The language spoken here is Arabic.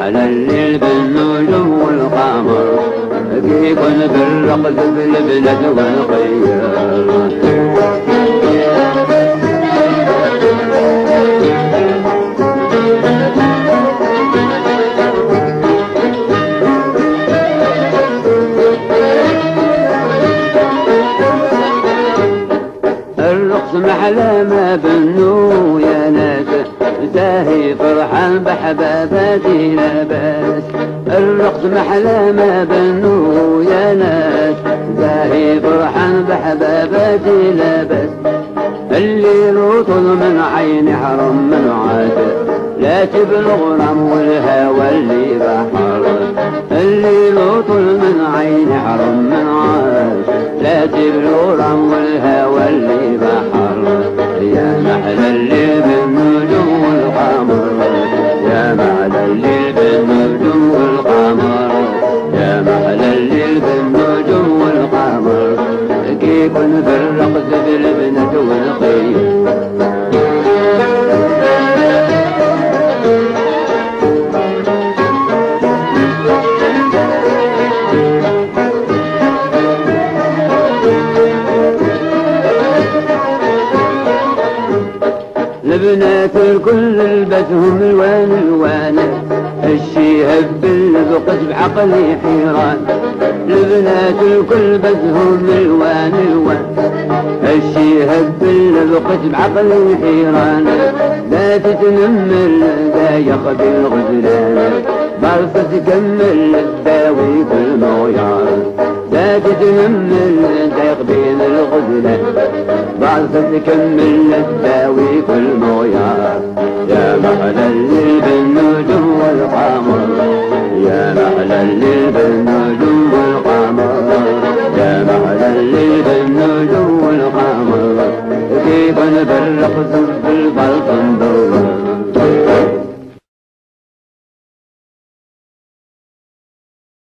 محلى الليل بالنجوم والقمر كيكون بالرقص بالبلد والخيال. الرقص محلى ما بنو يا ناس زاهي فرحان بحباباتي لا باس. الرقص محلى ما بنو يا ناس زاهي فرحان بحباباتي لا باس. الليل طول من عيني حرم من عاد لا تبلغ رم والهوى اللي بحر. الليل طول من عيني حرم من عاد لا تبلغ رم والهوى اللي بحر. يا محلى الليل بالنجوم والقمر يا محلى الليل بالنجوم والقمر يا محلى الليل بالنجوم والقمر كيكون بالرقص بالبنت والخيل. البنات الكل لبسهم الوان الوان الشيهب بالبقت بعقلي حيران. البنات الكل لبسهم الوان الوان الشيهب بالبقت بعقلي حيران. لا تتنمل لا يخبي الغزلان ضرفة تكمل الداوي كل مويار. لا تتنمل لا يخبين الغزلان ضرفة تكمل الداوي كل مويار. يا محلى الليل بالنجوم والقمر يا محلى الليل بالنجوم والقمر يا محلى الليل بالنجوم والقمر كيف بالرقص